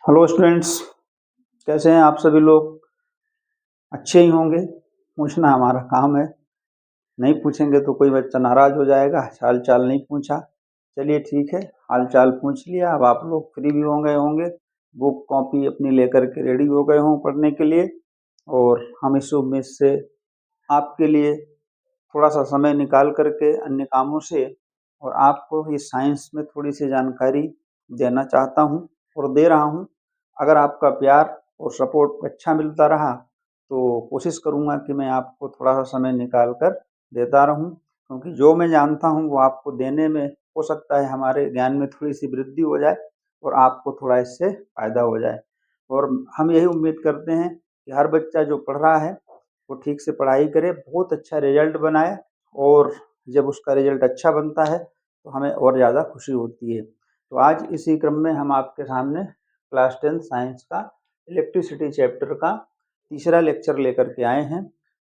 Hello students, कैसे हैं आप सभी लोग? अच्छे ही होंगे। पूछना हमारा काम है, नहीं पूछेंगे तो कोई बच्चा नाराज हो जाएगा। हाल चाल नहीं पूछा। चलिए ठीक है, हाल चाल पूछ लिया। अब आप लोग फ्री भी हो गए होंगे, बुक कॉपी अपनी लेकर के रेडी हो गए हों पढ़ने के लिए। और हम इस उम्मीद से आपके लिए थोड़ा सा समय निकाल करके अन्य कामों से और आपको ये साइंस में थोड़ी सी जानकारी देना चाहता हूँ और दे रहा हूँ। अगर आपका प्यार और सपोर्ट अच्छा मिलता रहा तो कोशिश करूँगा कि मैं आपको थोड़ा सा समय निकाल कर देता रहूँ, क्योंकि जो मैं जानता हूँ वो आपको देने में हो सकता है हमारे ज्ञान में थोड़ी सी वृद्धि हो जाए और आपको थोड़ा इससे फ़ायदा हो जाए। और हम यही उम्मीद करते हैं कि हर बच्चा जो पढ़ रहा है वो ठीक से पढ़ाई करे, बहुत अच्छा रिजल्ट बनाए। और जब उसका रिजल्ट अच्छा बनता है तो हमें और ज़्यादा खुशी होती है। तो आज इसी क्रम में हम आपके सामने क्लास 10 साइंस का इलेक्ट्रिसिटी चैप्टर का तीसरा लेक्चर लेकर के आए हैं।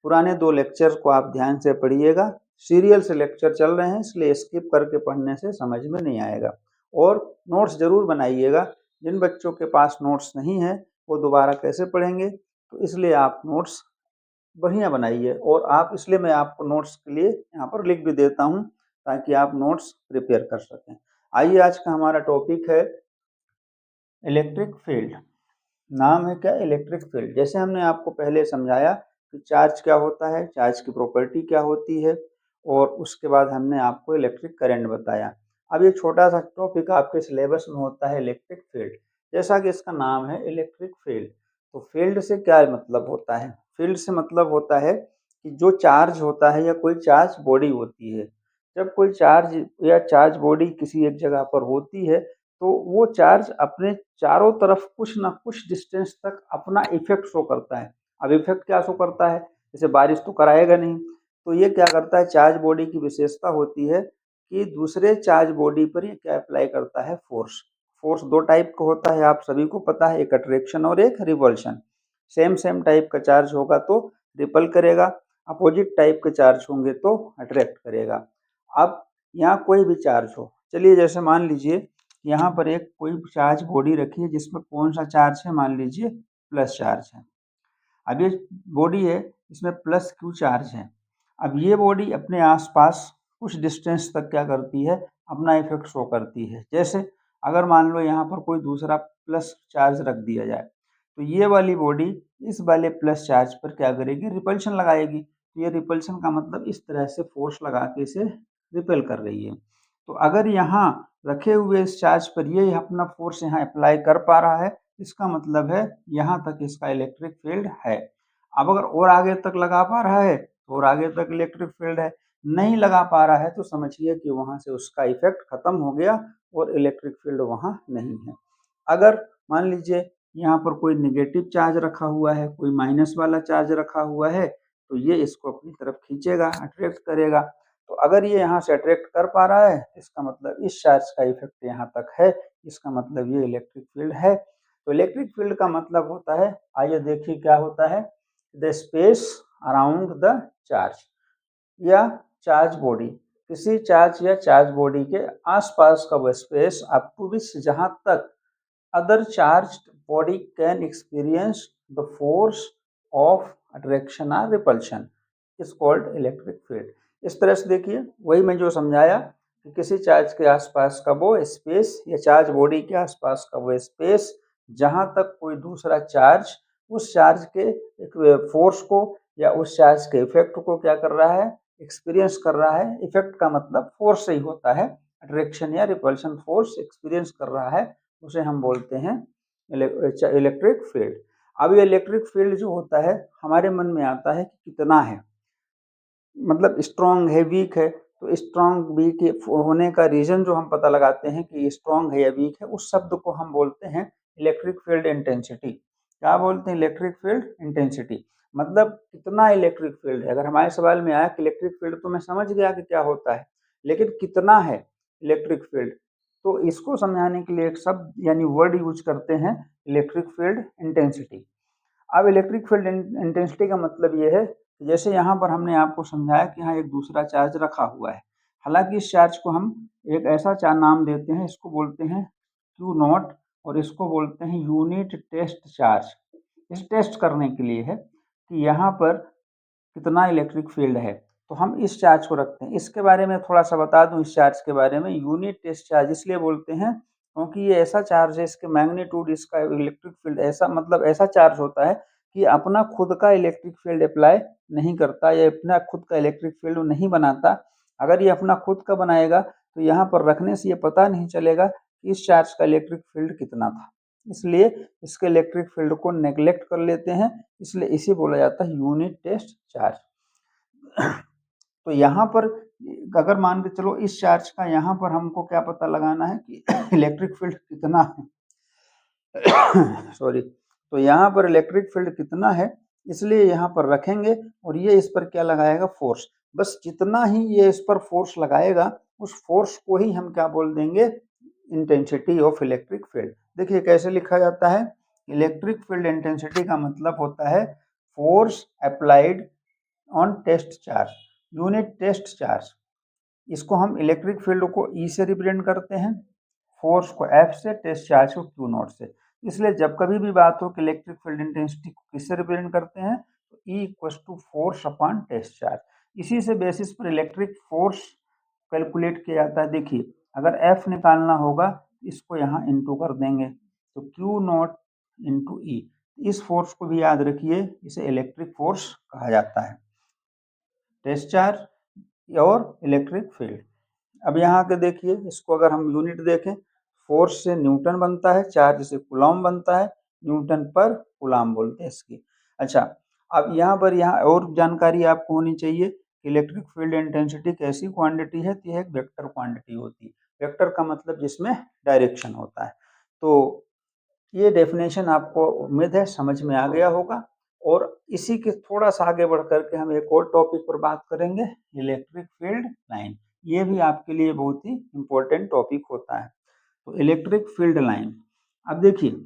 पुराने 2 लेक्चर को आप ध्यान से पढ़िएगा। सीरियल से लेक्चर चल रहे हैं, इसलिए स्किप करके पढ़ने से समझ में नहीं आएगा। और नोट्स ज़रूर बनाइएगा। जिन बच्चों के पास नोट्स नहीं है वो दोबारा कैसे पढ़ेंगे, तो इसलिए आप नोट्स बढ़िया बनाइए। और आप इसलिए मैं आपको नोट्स के लिए यहाँ पर लिख भी देता हूँ ताकि आप नोट्स प्रिपेयर कर सकें। आइए, आज का हमारा टॉपिक है इलेक्ट्रिक फील्ड। नाम है क्या? Electric field. जैसे हमने आपको पहले समझाया कि चार्ज क्या होता है, चार्ज की प्रॉपर्टी क्या होती है, और उसके बाद हमने आपको इलेक्ट्रिक करंट बताया। अब ये छोटा सा टॉपिक आपके सिलेबस में होता है इलेक्ट्रिक फील्ड। जैसा कि इसका नाम है इलेक्ट्रिक फील्ड, तो फील्ड से क्या मतलब होता है? फील्ड से मतलब होता है कि जो चार्ज होता है या कोई चार्ज बॉडी होती है, जब कोई चार्ज या चार्ज बॉडी किसी एक जगह पर होती है तो वो चार्ज अपने चारों तरफ कुछ ना कुछ डिस्टेंस तक अपना इफेक्ट शो करता है। अब इफेक्ट क्या शो करता है? जैसे बारिश तो कराएगा नहीं, तो ये क्या करता है, चार्ज बॉडी की विशेषता होती है कि दूसरे चार्ज बॉडी पर ये क्या अप्लाई करता है, फोर्स। फोर्स 2 टाइप का होता है, आप सभी को पता है, एक अट्रैक्शन और एक रिपल्शन। सेम सेम टाइप का चार्ज होगा तो रिपल करेगा, अपोजिट टाइप के चार्ज होंगे तो अट्रैक्ट करेगा। अब यहाँ कोई भी चार्ज हो, चलिए जैसे मान लीजिए यहाँ पर एक कोई चार्ज बॉडी रखी है जिसमें कौन सा चार्ज है, मान लीजिए प्लस चार्ज है। अब ये बॉडी है, इसमें प्लस क्यू चार्ज है। अब ये बॉडी अपने आसपास कुछ डिस्टेंस तक क्या करती है, अपना इफेक्ट शो करती है। जैसे अगर मान लो यहाँ पर कोई दूसरा प्लस चार्ज रख दिया जाए, तो ये वाली बॉडी इस वाले प्लस चार्ज पर क्या करेगी, रिपल्शन लगाएगी। तो ये रिपल्शन का मतलब इस तरह से फोर्स लगा के इसे रिपेल कर रही है। तो अगर यहाँ रखे हुए इस चार्ज पर ये अपना फोर्स यहाँ अप्लाई कर पा रहा है, इसका मतलब है यहाँ तक इसका इलेक्ट्रिक फील्ड है। अब अगर और आगे तक लगा पा रहा है तो और आगे तक इलेक्ट्रिक फील्ड है, नहीं लगा पा रहा है तो समझिए कि वहाँ से उसका इफेक्ट खत्म हो गया और इलेक्ट्रिक फील्ड वहाँ नहीं है। अगर मान लीजिए यहाँ पर कोई नेगेटिव चार्ज रखा हुआ है, कोई माइनस वाला चार्ज रखा हुआ है, तो ये इसको अपनी तरफ खींचेगा, अट्रैक्ट करेगा। तो अगर ये यहाँ से अट्रैक्ट कर पा रहा है, इसका मतलब इस चार्ज का इफेक्ट यहाँ तक है, इसका मतलब ये इलेक्ट्रिक फील्ड है। तो इलेक्ट्रिक फील्ड का मतलब होता है, आइए देखिए क्या होता है, the space around the charge या चार्ज बॉडी। किसी चार्ज या चार्ज बॉडी के आसपास का वो स्पेस अप टू विच जहाँ तक other charged body can experience the force of attraction or repulsion is called electric field। इस तरह से देखिए, वही मैं जो समझाया कि किसी चार्ज के आसपास का वो स्पेस या चार्ज बॉडी के आसपास का वो स्पेस जहाँ तक कोई दूसरा चार्ज उस चार्ज के एक फोर्स को या उस चार्ज के इफेक्ट को क्या कर रहा है, एक्सपीरियंस कर रहा है। इफेक्ट का मतलब फोर्स से ही होता है, अट्रैक्शन या रिपल्शन फोर्स एक्सपीरियंस कर रहा है, उसे हम बोलते हैं इलेक्ट्रिक फील्ड। अब ये इलेक्ट्रिक फील्ड जो होता है हमारे मन में आता है कि कितना है, मतलब स्ट्रॉन्ग है, वीक है। तो स्ट्रॉन्ग वीक होने का रीजन जो हम पता लगाते हैं कि स्ट्रॉन्ग है या वीक है, उस शब्द को हम बोलते हैं इलेक्ट्रिक फील्ड इंटेंसिटी। क्या बोलते हैं? Electric field intensity. मतलब कितना इलेक्ट्रिक फील्ड है। अगर हमारे सवाल में आया कि इलेक्ट्रिक फील्ड, तो मैं समझ गया कि क्या होता है, लेकिन कितना है इलेक्ट्रिक फील्ड, तो इसको समझाने के लिए एक शब्द यानी वर्ड यूज करते हैं, इलेक्ट्रिक फील्ड इंटेंसिटी। अब इलेक्ट्रिक फील्ड इंटेंसिटी का मतलब ये है कि जैसे यहाँ पर हमने आपको समझाया कि यहाँ एक दूसरा चार्ज रखा हुआ है। हालांकि इस चार्ज को हम एक ऐसा नाम देते हैं, इसको बोलते हैं क्यू नॉट, और इसको बोलते हैं यूनिट टेस्ट चार्ज। इस टेस्ट करने के लिए है कि यहाँ पर कितना इलेक्ट्रिक फील्ड है, तो हम इस चार्ज को रखते हैं। इसके बारे में थोड़ा सा बता दूं, इस चार्ज के बारे में यूनिट टेस्ट चार्ज इसलिए बोलते हैं क्योंकि ये ऐसा चार्ज है, इसके मैग्नीट्यूड, इसका इलेक्ट्रिक फील्ड ऐसा, मतलब ऐसा चार्ज होता है कि अपना खुद का इलेक्ट्रिक फील्ड अप्लाई नहीं करता या अपना खुद का इलेक्ट्रिक फील्ड नहीं बनाता। अगर ये अपना खुद का बनाएगा तो यहाँ पर रखने से ये पता नहीं चलेगा कि इस चार्ज का इलेक्ट्रिक फील्ड कितना था, इसलिए इसके इलेक्ट्रिक फील्ड को नेग्लेक्ट कर लेते हैं, इसलिए इसे बोला जाता है यूनिट टेस्ट चार्ज। तो यहाँ पर अगर मान के चलो इस चार्ज का यहाँ पर हमको क्या पता लगाना है कि इलेक्ट्रिक फील्ड कितना है, सॉरी, तो यहाँ पर इलेक्ट्रिक फील्ड कितना है, इसलिए यहाँ पर रखेंगे और ये इस पर क्या लगाएगा, फोर्स। बस जितना ही ये इस पर फोर्स लगाएगा उस फोर्स को ही हम क्या बोल देंगे, इंटेंसिटी ऑफ इलेक्ट्रिक फील्ड। देखिए कैसे लिखा जाता है, इलेक्ट्रिक फील्ड इंटेंसिटी का मतलब होता है force applied on test charge, unit test charge. इसको हम इलेक्ट्रिक फील्ड को ई से रिप्रेजेंट करते हैं, फोर्स को एफ से, टेस्ट चार्ज को क्यू नॉट से। इसलिए जब कभी भी बात हो कि इलेक्ट्रिक फील्ड इंटेंसिटी को किससे रिप्रेजेंट करते हैं, तो E equal to force upon test charge. इसी से बेसिस पर इलेक्ट्रिक फोर्स कैलकुलेट किया जाता है। देखिए अगर एफ निकालना होगा इसको यहाँ इंटू कर देंगे, तो क्यू नॉट इंटू ई। इस फोर्स को भी याद रखिए, इसे इलेक्ट्रिक फोर्स कहा जाता है, टेस्ट चार्ज और इलेक्ट्रिक फील्ड। अब यहाँ के देखिए, इसको अगर हम यूनिट देखें, फोर्स से न्यूटन बनता है, चार्ज से कूलॉम बनता है, न्यूटन पर कूलॉम बोलते हैं इसकी। अच्छा, अब यहाँ और जानकारी आपको होनी चाहिए, इलेक्ट्रिक फील्ड इंटेंसिटी कैसी क्वांटिटी है, तो यह एक वेक्टर क्वांटिटी होती है। वेक्टर का मतलब जिसमें डायरेक्शन होता है। तो ये डेफिनेशन आपको उम्मीद है समझ में आ गया होगा। और इसी के थोड़ा सा आगे बढ़ करके हम एक और टॉपिक पर बात करेंगे, इलेक्ट्रिक फील्ड लाइन। ये भी आपके लिए बहुत ही इम्पोर्टेंट टॉपिक होता है। तो इलेक्ट्रिक फील्ड लाइन, अब देखिए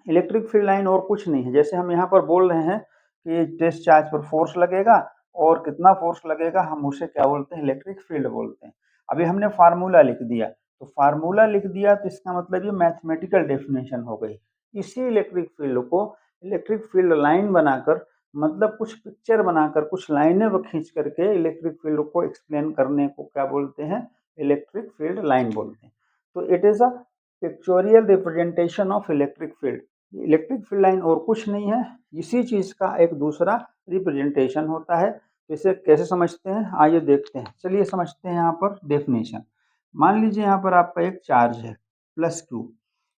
इलेक्ट्रिक फील्ड लाइन और कुछ नहीं है, जैसे हम यहाँ पर बोल रहे हैं कि टेस्ट चार्ज पर फोर्स लगेगा और कितना फोर्स लगेगा, हम उसे क्या बोलते हैं, इलेक्ट्रिक फील्ड बोलते हैं। अभी हमने फार्मूला लिख दिया, तो फार्मूला लिख दिया तो इसका मतलब ये मैथमेटिकल डेफिनेशन हो गई। इसी इलेक्ट्रिक फील्ड को इलेक्ट्रिक फील्ड लाइन बनाकर, मतलब कुछ पिक्चर बनाकर, कुछ लाइनें खींच करके इलेक्ट्रिक फील्ड को एक्सप्लेन करने को क्या बोलते हैं, इलेक्ट्रिक फील्ड लाइन बोलते हैं। तो it is a pictorial representation of electric field. Electric field line और कुछ नहीं है, इसी चीज का एक दूसरा रिप्रेजेंटेशन होता है। इसे कैसे समझते हैं, आइए देखते हैं। चलिए समझते हैं यहाँ पर डेफिनेशन। मान लीजिए यहाँ पर आपका एक चार्ज है प्लस क्यू,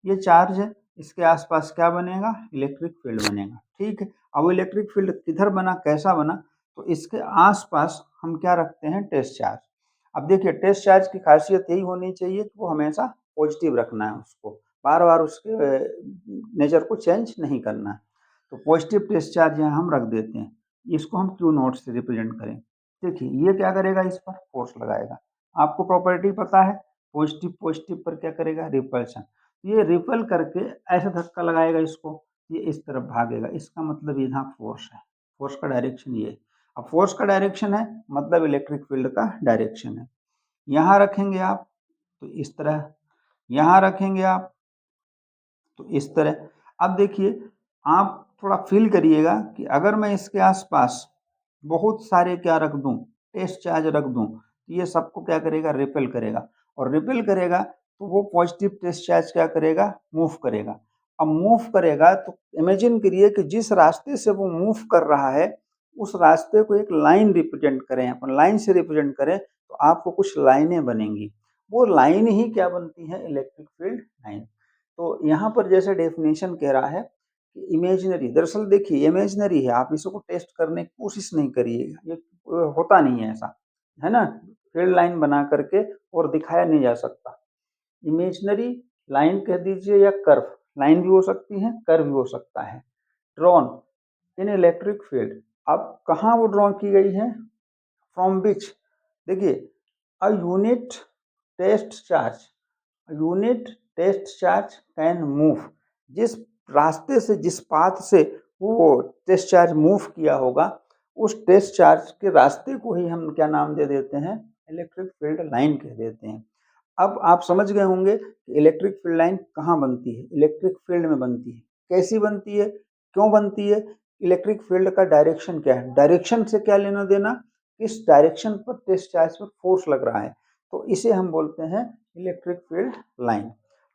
ये चार्ज है, इसके आसपास क्या बनेगा, इलेक्ट्रिक फील्ड बनेगा। ठीक है, अब वो इलेक्ट्रिक फील्ड किधर बना, कैसा बना, तो इसके आसपास हम क्या रखते हैं, टेस्ट चार्ज। अब देखिए टेस्ट चार्ज की खासियत यही होनी चाहिए कि वो हमेशा पॉजिटिव रखना है, उसको बार बार उसके नेचर को चेंज नहीं करना है। तो पॉजिटिव टेस्ट चार्ज यहाँ हम रख देते हैं, इसको हम क्यू नॉट से रिप्रेजेंट करें। देखिए ये क्या करेगा, इस पर फोर्स लगाएगा। आपको प्रॉपर्टी पता है, पॉजिटिव पॉजिटिव पर क्या करेगा, रिपल्शन। ये रिपल करके ऐसा धक्का लगाएगा इसको, ये इस तरफ भागेगा, इसका मतलब यहाँ फोर्स है, फोर्स का डायरेक्शन ये है। अब फोर्स का डायरेक्शन है मतलब इलेक्ट्रिक फील्ड का डायरेक्शन है। यहाँ रखेंगे आप तो इस तरह, यहाँ रखेंगे आप तो इस तरह। अब देखिए आप थोड़ा फील करिएगा कि अगर मैं इसके आसपास बहुत सारे क्या रख दूं, टेस्ट चार्ज रख दूं, तो ये सबको क्या करेगा, रिपेल करेगा। और रिपेल करेगा तो वो पॉजिटिव टेस्ट चार्ज क्या करेगा, मूव करेगा। अब मूव करेगा तो इमेजिन करिए कि जिस रास्ते से वो मूव कर रहा है उस रास्ते को एक लाइन रिप्रेजेंट करें, अपन लाइन से रिप्रेजेंट करें तो आपको कुछ लाइनें बनेंगी। वो लाइन ही क्या बनती है, इलेक्ट्रिक फील्ड लाइन। तो यहाँ पर जैसे डेफिनेशन कह रहा है कि इमेजिनरी, दरअसल देखिए इमेजिनरी है, आप इसको टेस्ट करने की कोशिश नहीं करिएगा, ये होता नहीं है ऐसा, है ना। फील्ड लाइन बना करके और दिखाया नहीं जा सकता। इमेजिनरी लाइन कह दीजिए या कर्व, लाइन भी हो सकती है, कर्व भी हो सकता है, ड्रॉन इन इलेक्ट्रिक फील्ड। अब कहाँ वो ड्रॉ की गई है, फ्रॉम विच, देखिए a unit test charge, unit test charge can move, जिस रास्ते से, जिस पाथ से वो टेस्ट चार्ज मूव किया होगा उस टेस्ट चार्ज के रास्ते को ही हम क्या नाम दे देते हैं, इलेक्ट्रिक फील्ड लाइन कह देते हैं। अब आप समझ गए होंगे कि इलेक्ट्रिक फील्ड लाइन कहाँ बनती है, इलेक्ट्रिक फील्ड में बनती है। कैसी बनती है, क्यों बनती है, इलेक्ट्रिक फील्ड का डायरेक्शन क्या है, डायरेक्शन से क्या लेना देना, किस डायरेक्शन पर टेस्ट चार्ज पर फोर्स लग रहा है, तो इसे हम बोलते हैं इलेक्ट्रिक फील्ड लाइन।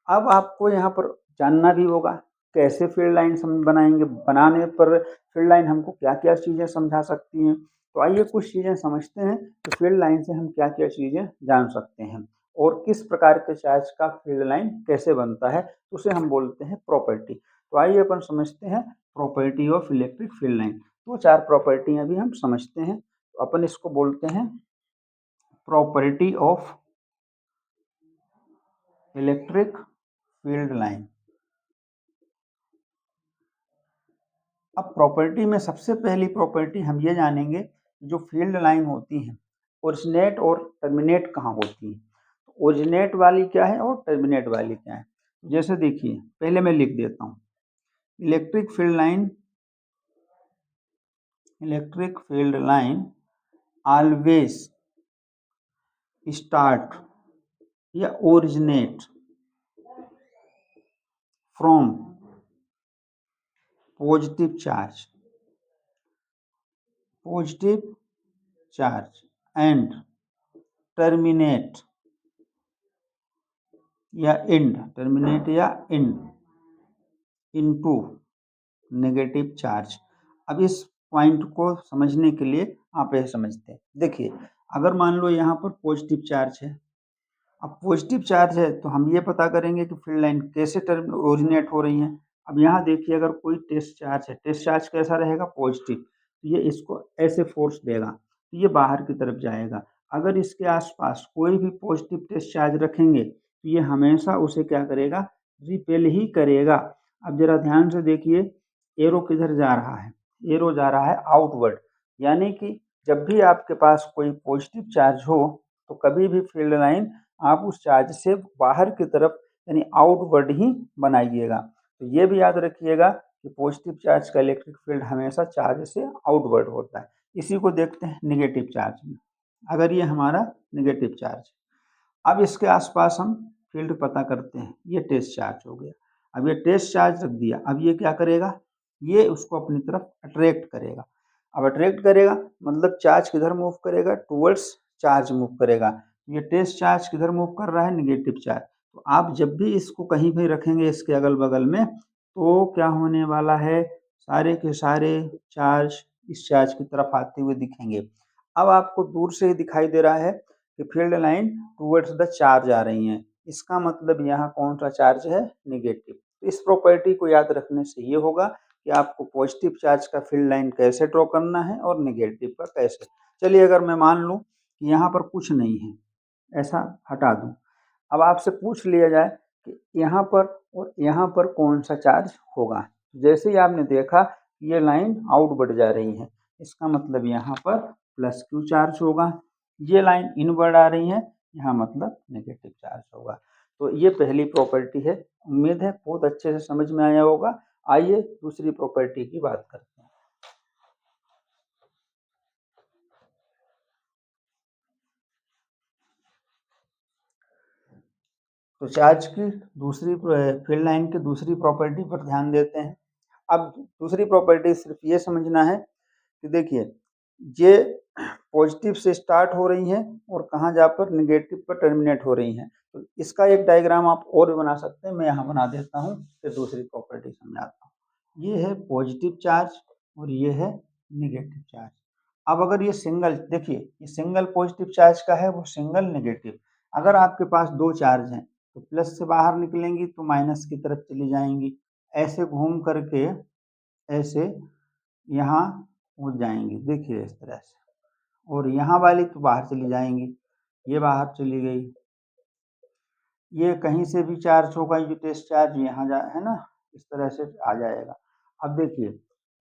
अब आपको यहाँ पर जानना भी होगा कैसे फील्ड लाइन बनाएंगे, बनाने पर फील्ड लाइन हमको क्या क्या चीज़ें समझा सकती हैं। तो आइए कुछ चीज़ें समझते हैं कि फील्ड लाइन से हम क्या क्या चीज़ें जान सकते हैं और किस प्रकार के चार्ज का फील्ड लाइन कैसे बनता है, उसे हम बोलते हैं प्रॉपर्टी। तो आइए अपन समझते हैं property of electric field line. तो 4 प्रॉपर्टियां भी हम समझते हैं। तो अपन इसको बोलते हैं property of electric field line. अब प्रॉपर्टी में सबसे पहली प्रॉपर्टी हम ये जानेंगे जो फील्ड लाइन होती है ओरिजिनेट और टर्मिनेट कहाँ होती है। तो ओरिजिनेट वाली क्या है और टर्मिनेट वाली क्या है, जैसे देखिए पहले मैं लिख देता हूँ electric field line, electric field line always start या originate from positive charge, positive charge and terminate या एंड, टर्मिनेट या एंड इनटू नेगेटिव चार्ज। अब इस पॉइंट को समझने के लिए आप यह समझते हैं, देखिए अगर मान लो यहाँ पर पॉजिटिव चार्ज है, अब पॉजिटिव चार्ज है तो हम ये पता करेंगे कि फील्ड लाइन कैसे टर्म ओरिजिनेट हो रही है। अब यहाँ देखिए अगर कोई टेस्ट चार्ज है, टेस्ट चार्ज कैसा रहेगा, पॉजिटिव, तो ये इसको ऐसे फोर्स देगा तो ये बाहर की तरफ जाएगा। अगर इसके आसपास कोई भी पॉजिटिव टेस्ट चार्ज रखेंगे तो ये हमेशा उसे क्या करेगा, रिपेल ही करेगा। अब जरा ध्यान से देखिए एरो किधर जा रहा है, एरो जा रहा है आउटवर्ड, यानी कि जब भी आपके पास कोई पॉजिटिव चार्ज हो तो कभी भी फील्ड लाइन आप उस चार्ज से बाहर की तरफ यानी आउटवर्ड ही बनाइएगा। तो ये भी याद रखिएगा कि पॉजिटिव चार्ज का इलेक्ट्रिक फील्ड हमेशा चार्ज से आउटवर्ड होता है। इसी को देखते हैं निगेटिव चार्ज में। अगर ये हमारा निगेटिव चार्ज, अब इसके आसपास हम फील्ड पता करते हैं, ये टेस्ट चार्ज हो गया। अब ये टेस्ट चार्ज रख दिया, अब ये क्या करेगा, ये उसको अपनी तरफ अट्रैक्ट करेगा। अब अट्रैक्ट करेगा मतलब चार्ज किधर मूव करेगा, टुवर्ड्स चार्ज मूव करेगा। ये टेस्ट चार्ज किधर मूव कर रहा है, निगेटिव चार्ज। तो आप जब भी इसको कहीं भी रखेंगे इसके अगल बगल में तो क्या होने वाला है, सारे के सारे चार्ज इस चार्ज की तरफ आते हुए दिखेंगे। अब आपको दूर से ही दिखाई दे रहा है कि field line towards the charge आ रही हैं, इसका मतलब यहाँ कौन सा चार्ज है, नेगेटिव। तो इस प्रॉपर्टी को याद रखने से ये होगा कि आपको पॉजिटिव चार्ज का फील्ड लाइन कैसे ड्रॉ करना है और नेगेटिव का कैसे। चलिए अगर मैं मान लूँ कि यहाँ पर कुछ नहीं है, ऐसा हटा दूँ, अब आपसे पूछ लिया जाए कि यहाँ पर और यहाँ पर कौन सा चार्ज होगा, जैसे ही आपने देखा ये लाइन आउटवर्ड जा रही है, इसका मतलब यहाँ पर प्लस क्यू चार्ज होगा। ये लाइन इनवर्ड आ रही है, यहाँ मतलब नेगेटिव चार्ज होगा। तो ये पहली प्रॉपर्टी है, उम्मीद है बहुत अच्छे से समझ में आया होगा। आइए दूसरी प्रॉपर्टी की बात करते हैं। तो चार्ज की दूसरी फील्ड लाइन की दूसरी प्रॉपर्टी पर ध्यान देते हैं। अब दूसरी प्रॉपर्टी सिर्फ ये समझना है कि देखिए ये पॉजिटिव से स्टार्ट हो रही हैं और कहाँ जा पर निगेटिव पर टर्मिनेट हो रही हैं। तो इसका एक डायग्राम आप और भी बना सकते हैं, मैं यहाँ बना देता हूँ फिर दूसरी प्रॉपर्टी समझाता हूँ। ये है पॉजिटिव चार्ज और ये है निगेटिव चार्ज। अब अगर ये सिंगल, देखिए ये सिंगल पॉजिटिव चार्ज का है, वो सिंगल निगेटिव। अगर आपके पास दो चार्ज हैं तो प्लस से बाहर निकलेंगी तो माइनस की तरफ चली जाएंगी, ऐसे घूम करके ऐसे यहाँ पहुँच जाएंगी, देखिए इस तरह से। और यहाँ वाली तो बाहर चली जाएंगी, ये बाहर चली गई। ये कहीं से भी चार्ज होगा, ये टेस्ट चार्ज यहाँ जा है ना, इस तरह से आ जाएगा। अब देखिए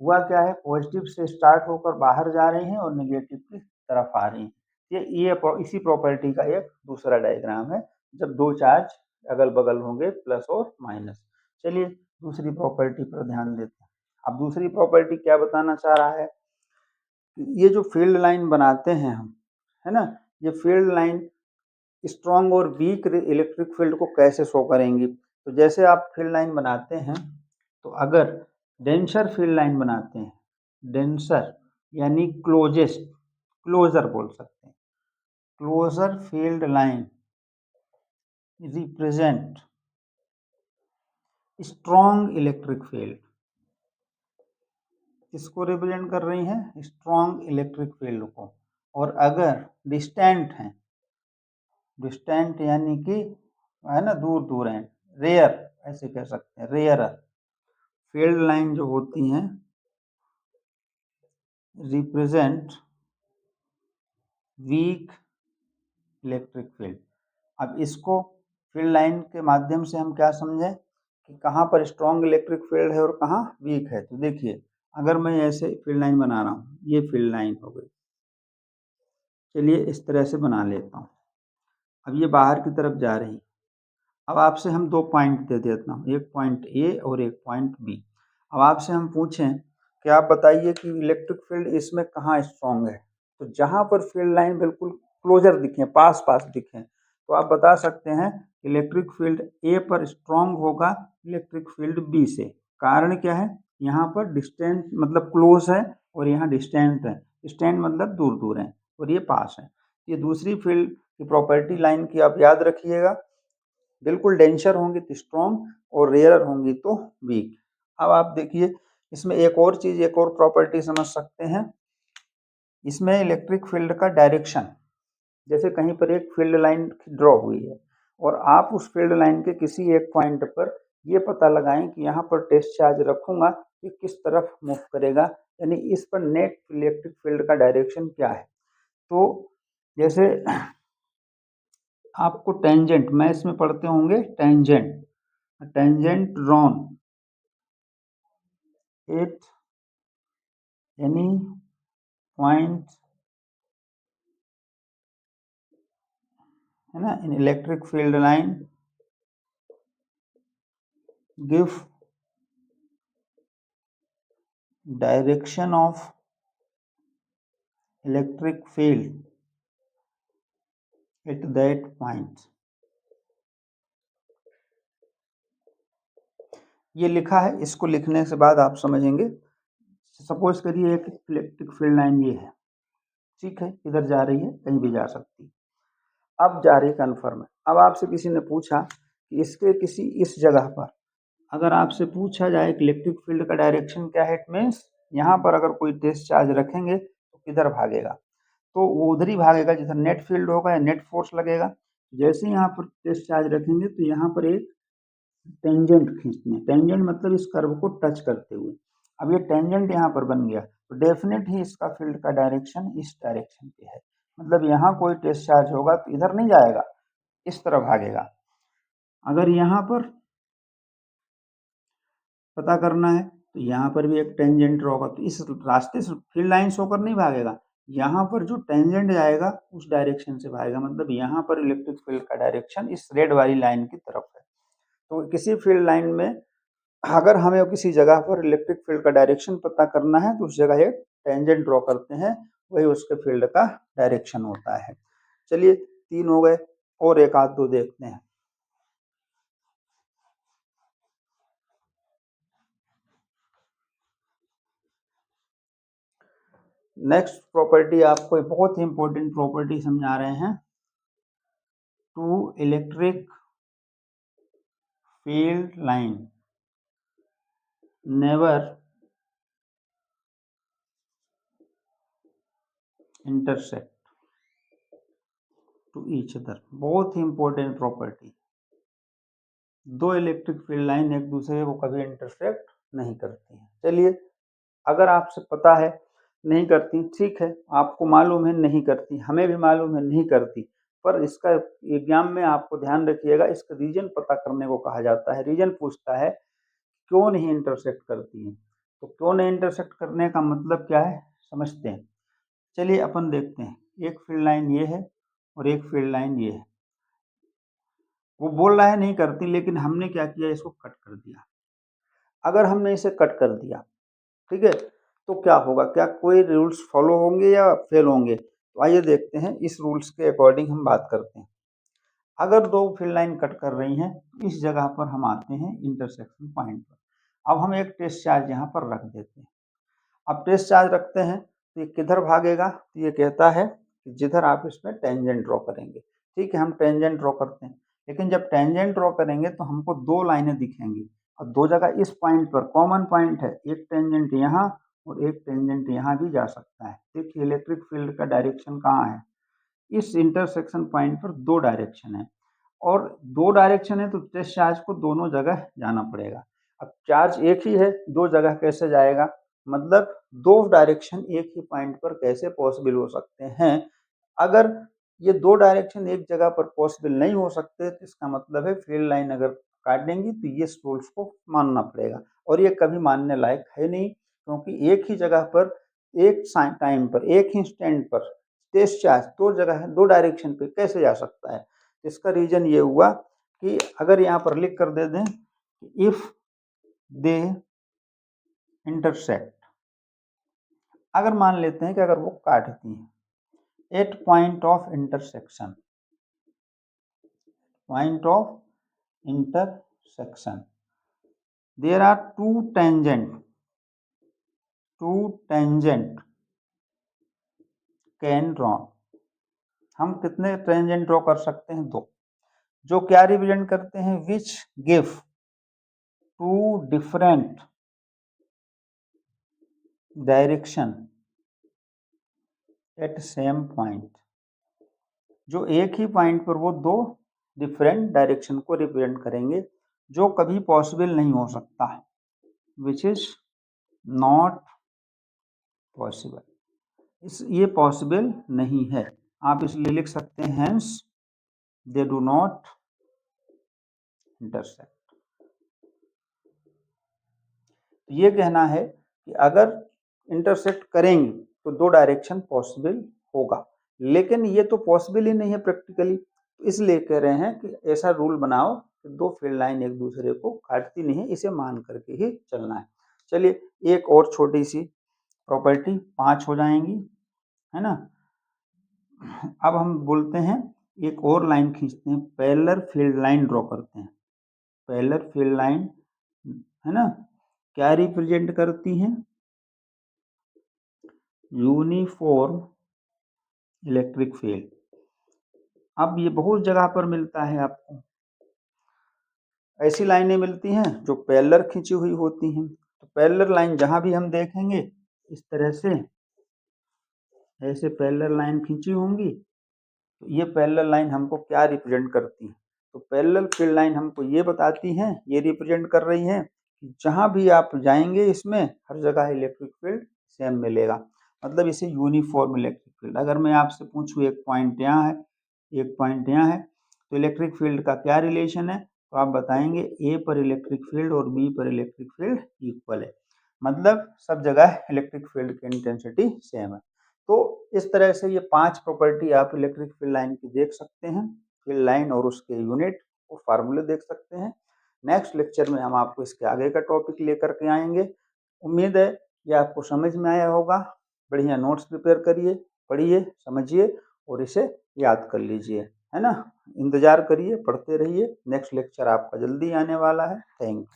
हुआ क्या है, पॉजिटिव से स्टार्ट होकर बाहर जा रही हैं और निगेटिव की तरफ आ रही हैं। ये इसी प्रॉपर्टी का एक दूसरा डायग्राम है, जब दो चार्ज अगल बगल होंगे प्लस और माइनस। चलिए दूसरी प्रॉपर्टी पर ध्यान देते हैं। अब दूसरी प्रॉपर्टी क्या बताना चाह रहा है, ये जो फील्ड लाइन बनाते हैं हम, है ना, ये फील्ड लाइन स्ट्रॉन्ग और वीक इलेक्ट्रिक फील्ड को कैसे शो करेंगी। तो जैसे आप फील्ड लाइन बनाते हैं, तो अगर डेंसर फील्ड लाइन बनाते हैं, डेंसर यानी क्लोजेस्ट, क्लोजर बोल सकते हैं, closer field line represent strong electric field. किसको रिप्रेजेंट कर रही हैं? स्ट्रॉन्ग इलेक्ट्रिक फील्ड को। और अगर डिस्टेंट हैं, डिस्टेंट यानी कि है ना, दूर दूर हैं, रेयर ऐसे कह सकते हैं, रेयर फील्ड लाइन जो होती हैं रिप्रेजेंट वीक इलेक्ट्रिक फील्ड। अब इसको फील्ड लाइन के माध्यम से हम क्या समझें कि कहाँ पर स्ट्रॉन्ग इलेक्ट्रिक फील्ड है और कहाँ वीक है। तो देखिए, अगर मैं ऐसे फील्ड लाइन बना रहा हूँ, ये फील्ड लाइन हो गई, चलिए इस तरह से बना लेता हूँ। अब ये बाहर की तरफ जा रही। अब आपसे हम दो पॉइंट दे देता हूँ, एक पॉइंट ए और एक पॉइंट बी। अब आपसे हम पूछें कि आप बताइए कि इलेक्ट्रिक फील्ड इसमें कहाँ स्ट्रॉन्ग है। तो जहाँ पर फील्ड लाइन बिल्कुल क्लोजर दिखे, पास पास दिखे, तो आप बता सकते हैं इलेक्ट्रिक फील्ड ए पर स्ट्रॉन्ग होगा इलेक्ट्रिक फील्ड बी से। कारण क्या है? यहाँ पर डिस्टेंट मतलब क्लोज है और यहाँ डिस्टेंट है। डिस्टेंट मतलब दूर दूर है और ये पास है। ये दूसरी फील्ड की प्रॉपर्टी लाइन की आप याद रखिएगा, बिल्कुल डेंसर होंगी तो स्ट्रॉन्ग और रेयर होंगी तो वीक। अब आप देखिए, इसमें एक और चीज़, एक और प्रॉपर्टी समझ सकते हैं। इसमें इलेक्ट्रिक फील्ड का डायरेक्शन, जैसे कहीं पर एक फील्ड लाइन ड्रॉ हुई है और आप उस फील्ड लाइन के किसी एक पॉइंट पर ये पता लगाएं कि यहाँ पर टेस्ट चार्ज रखूंगा, ये किस तरफ मूव करेगा, यानी इस पर नेट इलेक्ट्रिक फील्ड का डायरेक्शन क्या है। तो जैसे आपको टेंजेंट, मैथ्स में पढ़ते होंगे tangent, tangent drawn at any point, है ना, इन electric field line give direction of electric field at that point. ये लिखा है, इसको लिखने से बाद आप समझेंगे। सपोज करिए एक इलेक्ट्रिक फील्ड लाइन ये है, ठीक है, इधर जा रही है, कहीं भी जा सकती है, अब जा रही कन्फर्म है। अब आपसे किसी ने पूछा कि इसके किसी इस जगह पर, अगर आपसे पूछा जाए कि इलेक्ट्रिक फील्ड का डायरेक्शन क्या है, इट मीन्स यहाँ पर अगर कोई टेस्ट चार्ज रखेंगे तो किधर भागेगा, तो वो उधर ही भागेगा जिधर नेट फील्ड होगा या नेट फोर्स लगेगा। जैसे ही यहाँ पर टेस्ट चार्ज रखेंगे तो यहाँ पर एक टेंजेंट खींचते हैं, टेंजेंट मतलब इस कर्व को टच करते हुए। अब ये टेंजेंट यहाँ पर बन गया तो डेफिनेट ही इसका फील्ड का डायरेक्शन इस डायरेक्शन पे है, मतलब यहाँ कोई टेस्ट चार्ज होगा तो इधर नहीं जाएगा, इस तरफ भागेगा। अगर यहाँ पर पता करना है तो यहाँ पर भी एक टेंजेंट ड्रॉ होगा, तो इस रास्ते से फील्ड लाइन होकर नहीं भागेगा, यहाँ पर जो टेंजेंट जाएगा उस डायरेक्शन से भागेगा, मतलब यहाँ पर इलेक्ट्रिक फील्ड का डायरेक्शन इस रेड वाली लाइन की तरफ है। तो किसी फील्ड लाइन में अगर हमें किसी जगह पर इलेक्ट्रिक फील्ड का डायरेक्शन पता करना है तो उस जगह एक टेंजेंट ड्रॉ करते हैं, वही उसके फील्ड का डायरेक्शन होता है। चलिए 3 हो गए और एक आध दो देखते हैं। नेक्स्ट प्रॉपर्टी आपको बहुत ही इंपॉर्टेंट प्रॉपर्टी समझा रहे हैं, two electric field line never intersect to each other. बहुत ही इंपॉर्टेंट प्रॉपर्टी, दो इलेक्ट्रिक फील्ड लाइन एक दूसरे को कभी इंटरसेक्ट नहीं करती हैं। चलिए, अगर आपसे पता है नहीं करती, ठीक है, आपको मालूम है नहीं करती, हमें भी मालूम है नहीं करती, पर इसका एग्जाम में आपको ध्यान रखिएगा, इसका रीजन पता करने को कहा जाता है। रीजन पूछता है क्यों नहीं इंटरसेक्ट करती हैं, तो क्यों नहीं इंटरसेक्ट करने का मतलब क्या है समझते हैं। चलिए अपन देखते हैं, एक फील्ड लाइन ये है और एक फील्ड लाइन ये है। वो बोल रहा है नहीं करती, लेकिन हमने क्या किया, इसको कट कर दिया। अगर हमने इसे कट कर दिया, ठीक है, तो क्या होगा, क्या कोई रूल्स फॉलो होंगे या फेल होंगे। तो आइए देखते हैं, इस रूल्स के अकॉर्डिंग हम बात करते हैं। अगर दो फील्ड लाइन कट कर रही हैं, इस जगह पर हम आते हैं इंटरसेक्शन पॉइंट पर। अब हम एक टेस्ट चार्ज यहाँ पर रख देते हैं। अब टेस्ट चार्ज रखते हैं तो ये किधर भागेगा, तो ये कहता है कि जिधर आप इसमें टेंजेंट ड्रॉ करेंगे। ठीक है, हम टेंजेंट ड्रॉ करते हैं, लेकिन जब टेंजेंट ड्रॉ करेंगे तो हमको दो लाइनें दिखेंगी और दो जगह इस पॉइंट पर कॉमन पॉइंट है, एक टेंजेंट यहाँ और एक टेंजेंट यहाँ भी जा सकता है। देखिए इलेक्ट्रिक फील्ड का डायरेक्शन कहाँ है, इस इंटरसेक्शन पॉइंट पर दो डायरेक्शन है और दो डायरेक्शन है तो टेस्ट चार्ज को दोनों जगह जाना पड़ेगा। अब चार्ज एक ही है, दो जगह कैसे जाएगा, मतलब दो डायरेक्शन एक ही पॉइंट पर कैसे पॉसिबल हो सकते हैं। अगर ये दो डायरेक्शन एक जगह पर पॉसिबल नहीं हो सकते तो इसका मतलब है फील्ड लाइन अगर काटेंगी तो ये रूल्स को मानना पड़ेगा, और ये कभी मानने लायक है नहीं, क्योंकि एक ही जगह पर एक टाइम पर एक ही स्टैंड पर टेस्ट चार्ज दो जगह दो डायरेक्शन पे कैसे जा सकता है। इसका रीजन ये हुआ कि अगर यहाँ पर लिख कर दे दें इफ दे इंटरसेक्ट, अगर मान लेते हैं कि अगर वो काटती हैं at point of intersection, point of intersection there are two tangent can draw. हम कितने टेंजेंट ड्रॉ कर सकते हैं, दो, जो क्या रिप्रेजेंट करते हैं, which give two different direction at same point, जो एक ही पॉइंट पर वो दो डिफरेंट डायरेक्शन को रिप्रेजेंट करेंगे, जो कभी पॉसिबल नहीं हो सकता, विच इज नॉट पॉसिबल, ये पॉसिबल नहीं है। आप इसलिए लिख सकते हैं hence they do not intersect. ये कहना है कि अगर इंटरसेक्ट करेंगे तो दो डायरेक्शन पॉसिबल होगा, लेकिन ये तो पॉसिबल ही नहीं है प्रैक्टिकली, इसलिए कह रहे हैं कि ऐसा रूल बनाओ कि दो फील्ड लाइन एक दूसरे को काटती नहीं है, इसे मान करके ही चलना है। चलिए एक और छोटी सी प्रॉपर्टी, 5 हो जाएंगी, है ना। अब हम बोलते हैं एक और लाइन खींचते हैं, पैरेलल फील्ड लाइन ड्रॉ करते हैं। पैरेलल फील्ड लाइन, है ना, क्या रिप्रेजेंट करती हैं, यूनिफॉर्म इलेक्ट्रिक फील्ड। अब ये बहुत जगह पर मिलता है आपको, ऐसी लाइनें मिलती हैं जो पैरेलल खींची हुई होती हैं। तो पैरेलल लाइन जहां भी हम देखेंगे इस तरह से ऐसे पैरेलल लाइन खींची होंगी, तो ये पैरेलल लाइन हमको क्या रिप्रेजेंट करती है, तो पैरेलल फील्ड लाइन हमको ये बताती हैं, ये रिप्रेजेंट कर रही हैं कि जहां भी आप जाएंगे इसमें हर जगह इलेक्ट्रिक फील्ड सेम मिलेगा, मतलब इसे यूनिफॉर्म इलेक्ट्रिक फील्ड। अगर मैं आपसे पूछूं एक पॉइंट यहाँ है एक पॉइंट यहाँ है, तो इलेक्ट्रिक फील्ड का क्या रिलेशन है, तो आप बताएंगे ए पर इलेक्ट्रिक फील्ड और बी पर इलेक्ट्रिक फील्ड इक्वल है, मतलब सब जगह इलेक्ट्रिक फील्ड की इंटेंसिटी सेम है। तो इस तरह से ये 5 प्रॉपर्टी आप इलेक्ट्रिक फील्ड लाइन की देख सकते हैं, फील्ड लाइन और उसके यूनिट और फार्मूले देख सकते हैं। नेक्स्ट लेक्चर में हम आपको इसके आगे का टॉपिक लेकर के आएंगे। उम्मीद है ये आपको समझ में आया होगा। बढ़िया नोट्स प्रिपेयर करिए, पढ़िए, समझिए और इसे याद कर लीजिए, है ना। इंतजार करिए, पढ़ते रहिए, नेक्स्ट लेक्चर आपका जल्दी आने वाला है। Thank you.